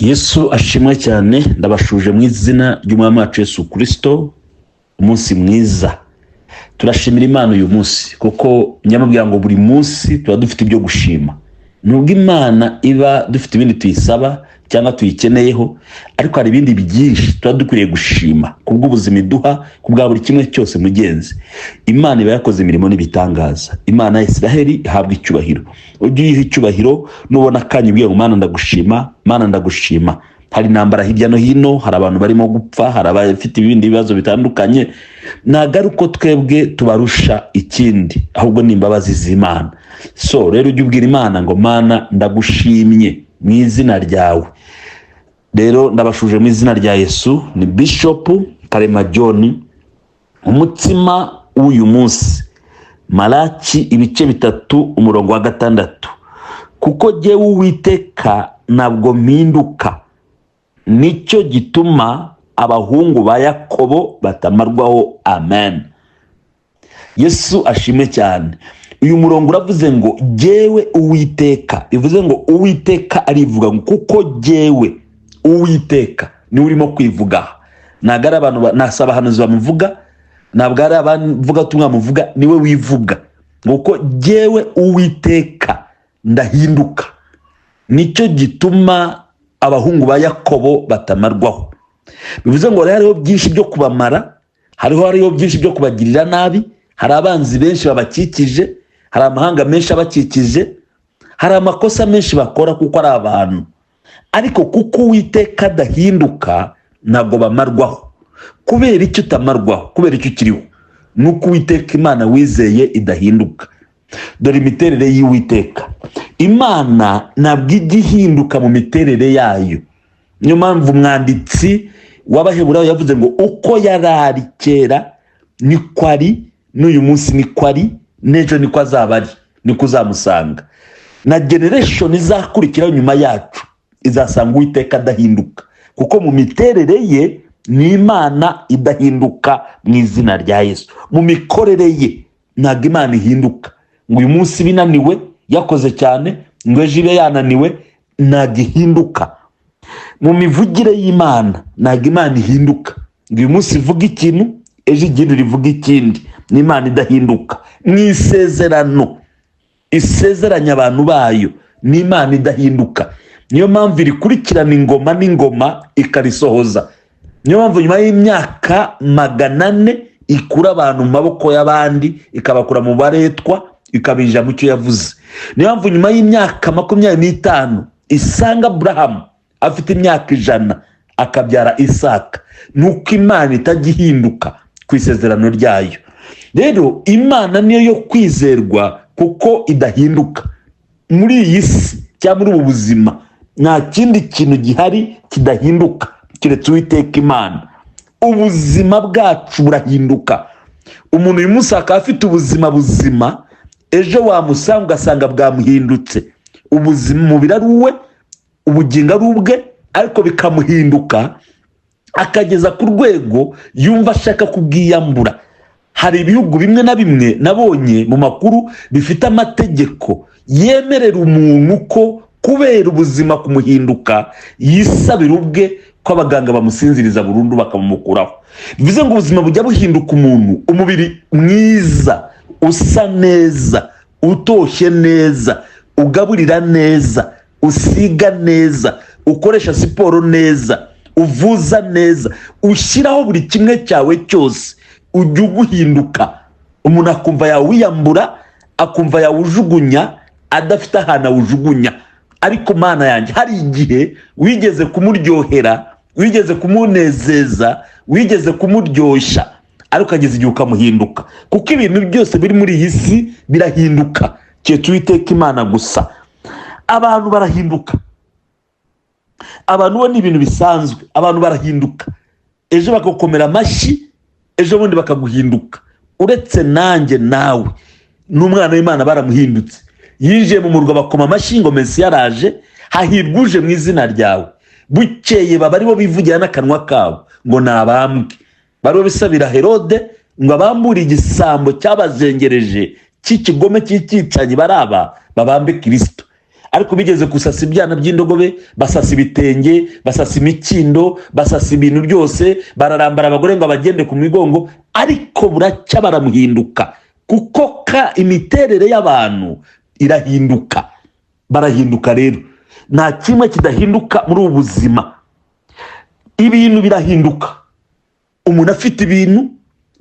Yesu ashimwe cyane, ndabashuje mu izina ry'umwami wacu Yesu Kristo. Umunsi mwiza, turashimira Imana uyu munsi kuko nyamubwira ngo buri munsi tuba dufite ibyo gushima. Nubwo Imana iba dufite ibindi tuyisaba cyangwa tuyikeneyeho, ariko hari ibindi byinshi tuba dukwiriye gushima kubw'ubuzima iduha, kubwa buri kimwe cyose mugenzi. Imana iba yakoze imirimo n'ibitangaza. Imana ya Isiraheli ihabwa icyubahiro. Ujye uyiha icyubahiro nubona akanya ubwira ngo Mana ndagushima, Mana ndagushima. Hari intambara hirya no hino, hari abantu barimo gupfa, hari abafite ibindi bibazo bitandukanye. Nagaruko twebwe tubarusha ikindi, ahubwo ni imbabazi z'Imana. So rero ujye ubwira Imana ngo Mana ndagushimye mu izina ryawe. Rero ndabashuje mu izina rya Yesu. Ni Bishop Karema John. Umutsima w'uyu munsi, Malaki ibice 3 umurongo wa 6. Kuko jyewe Uwiteka ntabwo mpinduka, nicyo gituma abahungu ba Yakobo batamarwaho. Amen. Yesu ashimwe cyane. Uyu murongo uravuze ngo jyewe Uwiteka, bivuze ngo Uwiteka arivuga ngo kuko jyewe Uwiteka ni urimo kwivuga. Ntabwo ari abantu nasaba abahanuzi bamuvuga, ntabwo ari abavuga tumwe bamuvuga, niwe wivuga ngo jyewe Uwiteka ndahinduka, nicyo gituma abahungu ba Yakobo batamarwaho. Bivuze ngo hariho byinshi byo kubamara, hariho byinshi byo kubagirira nabi, hari abanzi benshi babakikije, hari amahanga menshi abakikije, hari amakosa menshi bakora kuko ari abantu. Ariko kuko Uwiteka adahinduka ntabwo bamarwaho. Kubera icyo utamarwaho, kubera icyo ukiriho, nuko Uwiteka Imana wizeye idahinduka. Dore imiterere y'Uwiteka. Imana ntabwo ijya ihinduka mu miterere yayo. Niyo mpamvu umwanditsi w'Abaheburayo yavuze ngo uko yarari kera niko ari, n'uyu munsi niko ari, n'ejo niko azaba ari, niko uzamusanga. Na generation izakurikiraho nyuma yacu izasanga Uwiteka adahinduka, kuko mu miterere ye ni Imana idahinduka mu izina rya Yesu. Mu mikorere ye ntabwo Imana ihinduka. Ngo uyu munsi binaniwe yakoze cyane, ngo ejo ibe yananiwe, ntabwo ihinduka. Mu mivugire y'Imana ntabwo Imana ihinduka. Ngo uyu munsi ivuga ikintu, ejo igindi rivuga ikindi. Ni Imana idahinduka. Mu isezerano isezeranya abantu bayo, ni Imana idahinduka. Niyo mpamvu irikurikirana ingoma n'ingoma ikarisohoza. Niyo mpamvu nyuma y'imyaka 400 ikura abantu mu maboko y'abandi, ikabakura mu baretwa, ikabinjira mu cyo yavuze. Niyo mpamvu nyuma y'imyaka 25 isanga Abraham afite imyaka 100 akabyara Isaka. Nuko Imana itagihinduka ku isezerano ryayo. Rero Imana niyo yo kwizerwa kuko idahinduka. Muri iyi si cyangwa muri ubu buzima nta kindi kintu gihari kidahinduka kiretse Uwiteka Imana. Ubuzima bwacu burahinduka. Umuntu uyu munsi akaba afite ubuzima buzima, ejo wamusanga ugasanga bwamuhindutse. Ubuzima umubiri ari uwe, ubugingo ari ubwe, ariko bikamuhinduka akageza ku rwego yumva ashaka kubwiyambura. Hari ibihugu bimwe na bimwe nabonye mu makuru bifite amategeko yemerera umuntu ko kubera ubuzima kumuhinduka yisabira ubwe ko abaganga bamusinziriza burundu bakamumukuraho. Bivuze ngo ubuzima bujya buhinduka umuntu, umubiri mwiza, usa neza, utoshye neza, ugaburira neza, usiga neza, ukoresha siporo neza, uvuza neza, ushyiraho buri kimwe cyawe cyose, ujya uguhinduka. Umuntu akumva yawiyambura, akumva yawujugunya adafite ahantu awujugunya. Ariko Mana yanjye, hari igihe wigeze kumuryohera, wigeze kumunezeza, wigeze kumuryoshya, ariko ageze igihe ukamuhinduka. Kuko ibintu byose biri muri iyi si birahinduka, cyetse Uwiteka Imana gusa. Abantu barahinduka. Abantu bo ni ibintu bisanzwe. Abantu barahinduka. Ejo bakakomera amashyi, ejo bundi bakaguhinduka. Uretse nanjye nawe n'umwana w'Imana baramuhindutse. Yinjiye mu murwa bakoma amashyi ngo Mesiya yaraje, hahirwa uje mu izina ryawe. Bukeye baba aribo bivugira n'akanwa kabo ngo nabambwe. Baribo bisabira Herode ngo abambure igisambo cyabazengereje cy'ikigome cy'icyicanyi, baraba babambe Kristo. ariko bigeze gusasa ibyana by'indogobe, basasa ibitenge, basasa imikindo, basasa ibintu byose, bararambara abagore ngo bagende ku migongo, ariko buracya baramuhinduka, kuko imiterere y'abantu irahinduka, barahinduka. Rero nta kimwe kidahinduka muri ubu buzima, ibintu birahinduka. Umuntu afite ibintu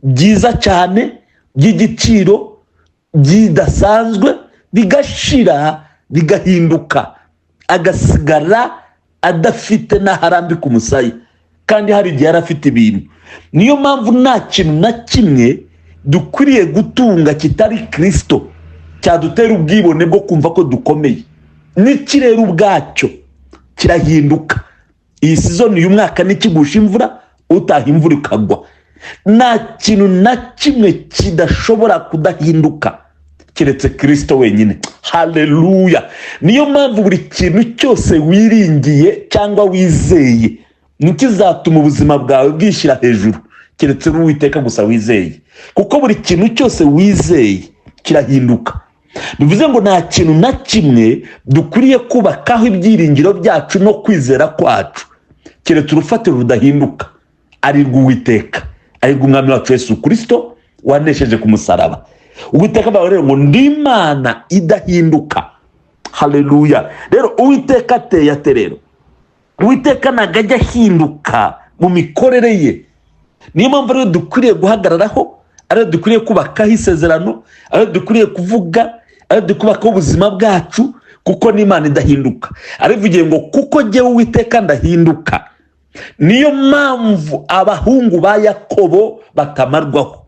byiza cyane by'igiciro bidasanzwe bigashira, bigahinduka, agasigara adafite n'aharambika umusaya, kandi hari igihe yari afite ibintu. Niyo mpamvu nta kintu na kimwe dukwiriye gutunga kitari Kristo cyadutera ubwibone bwo kumva ko dukomeye. N'ikirere ubwacyo kirahinduka. Iyi season y'umwaka nikigusha imvura, utaha imvura ikagwa. Nta kintu na kimwe kidashobora kudahinduka keretse Kristo wenyine. Haleluya! Niyo mpamvu buri kintu cyose wiringiye cyangwa wizeye nikizatuma ubuzima bwawe bwishyira hejuru, keretse Uwiteka gusa wizeye, kuko buri kintu cyose wizeye kirahinduka. Bivuze ngo nta kintu na kimwe dukwiriye kubakaho ibyiringiro byacu no kwizera kwacu keretse urufatiro rudahinduka, ari rw'Uwiteka, ari rw'Umwami wacu Yesu Kristo wanesheje ku musaraba. Uwiteka avuga rero ngo ndi Imana idahinduka. Haleluya! Rero Uwiteka ateye ate rero? Uwiteka ntabwo ajya ahinduka mu mikorere ye. Niyo mpamvu rero dukwiriye guhagararaho, ariyo dukwiriye kubakaho isezerano, ariyo dukwiriye kuvuga, ariyo dukubakaho ubuzima bwacu, kuko ni Imana idahinduka. Arivugiye ngo kuko jyewe Uwiteka ndahinduka. Niyo mpamvu abahungu ba Yakobo batamarwaho.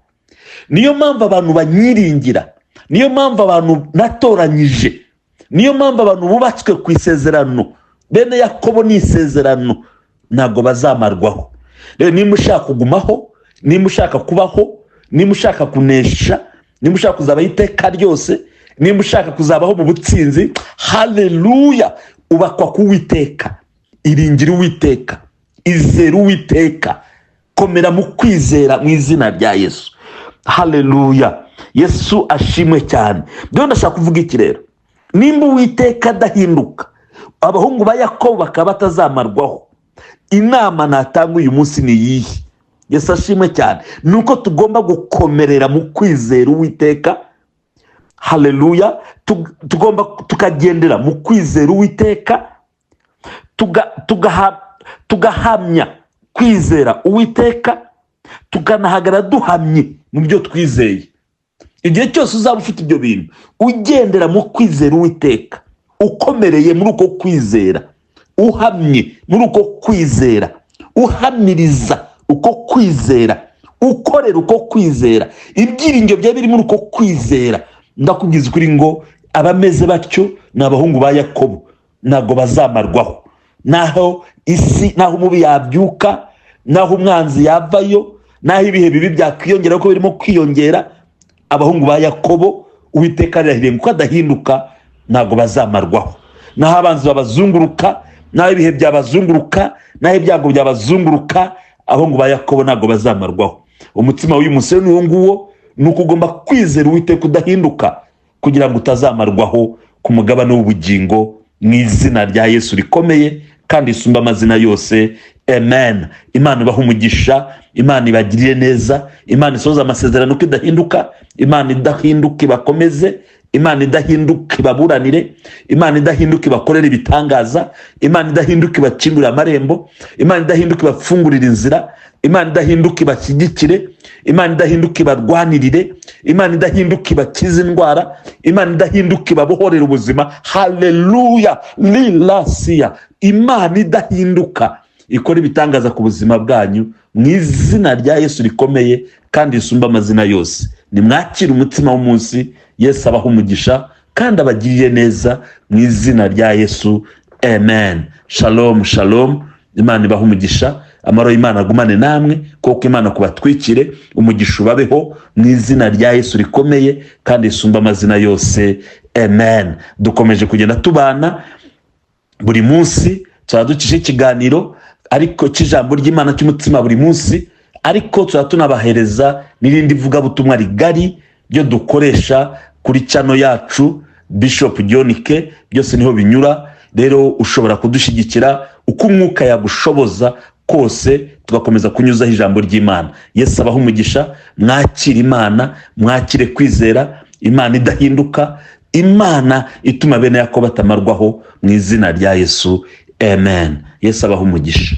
Niyo mpamvu abantu banyiringira. Niyo mpamvu abantu natoranyije. Niyo mpamvu abantu bubatswe ku isezerano. Bene Yakobo ni isezerano, ntabwo bazamarwaho. Rero niba ushaka kugumaho, niba ushaka kubaho, niba ushaka kunesha, niba ushaka kuzabaho iteka ryose, niba ushaka kuzabaho mu butsinzi, haleluya, ubakwa ku Uwiteka. Iringira Uwiteka, izera Uwiteka, komera mu kwizera mu izina rya Yesu. Haleluya! Yesu ashimwe cyane. Byo ndashaka kuvuga iki rero? Nimba Uwiteka adahinduka, abahungu ba Yakobo bakaba batazamarwaho, inama natanga uyu munsi ni iyihe? Yesu ashimwe cyane. Nuko tugomba gukomerera mu kwizera Uwiteka. Haleluya! Tugomba tukagendera mu kwizera Uwiteka, tugahamya kwizera Uwiteka, tukanahagara duhamye mu byo twizeye. Igihe cyose uzaba ufite ibyo bintu, ugendera mu kwizera Uwiteka, ukomereye muri uko kwizera, uhamye muri uko kwizera, uhamiriza uko kwizera, ukorera uko kwizera, ibyiringiro byawe biri muri uko kwizera, ndakubwiza ukuri ngo abameze batyo ni abahungu ba Yakobo, ntabwo bazamarwaho. Naho isi, naho umubi yabyuka, naho umwanzi yavayo, naho ibihe bibi byakwiyongera ko birimo kwiyongera, abahungu ba Yakobo Uwiteka arahiriye kuko adahinduka, ntabwo bazamarwaho. Naho abanzi babazunguruka, naho ibihe byabazunguruka, naho ibyago byabazunguruka, abahungu ba Yakobo ntabwo bazamarwaho. Umutima w'uyu musore ni uwo nguwo, ni uko ugomba kwizera Uwiteka udahinduka, kugira ngo utazamarwaho ku mugabane w'ubugingo, mu izina rya Yesu rikomeye kandi isumba amazina yose. Amen. Imana ibahe umugisha, Imana ibagirire neza, Imana isohoze amasezerano ko idahinduka, Imana idahinduka ibakomeze, Imana idahinduka ibaburanire, Imana idahinduka ibakorera ibitangaza, Imana idahinduka ibakingurira amarembo, Imana idahinduka ibafungurira inzira, Imana idahinduka ibashyigikire, Imana idahinduka ibarwanirire, Imana idahinduka ibakize indwara, Imana idahinduka ibabohorera ubuzima. Haleluya! Lilasiya, Imana idahinduka ikora ibitangaza ku buzima bwanyu mu izina rya Yesu rikomeye kandi risumba amazina yose. Nimwakire umutima w'umunsi. Yesu abaha umugisha kandi abagirire neza mu izina rya Yesu. Amen. Shalom, shalom. Imana ibaha umugisha, amahoro y'Imana agumane namwe, kuko Imana kubatwikire, umugisha ubabeho mu izina rya Yesu rikomeye kandi risumba amazina yose. Amen. Dukomeje kugenda tubana buri munsi, turaducisha ikiganiro ariko cy'ijambo ry'Imana cy'umutima buri munsi, ariko tunabahereza n'irindi vuga butumwa rigari ryo dukoresha kuri channel yacu Bishop John K, byose niho binyura. Rero ushobora kudushyigikira uko umwuka yagushoboza kose, tugakomeza kunyuzaho ijambo ry'Imana. Yesu abaho umugisha, mwakire Imana, mwakire kwizera, Imana idahinduka, Imana ituma bene Yakobo batamarwaho, mu izina rya Yesu, amen. Yesu abaho umugisha.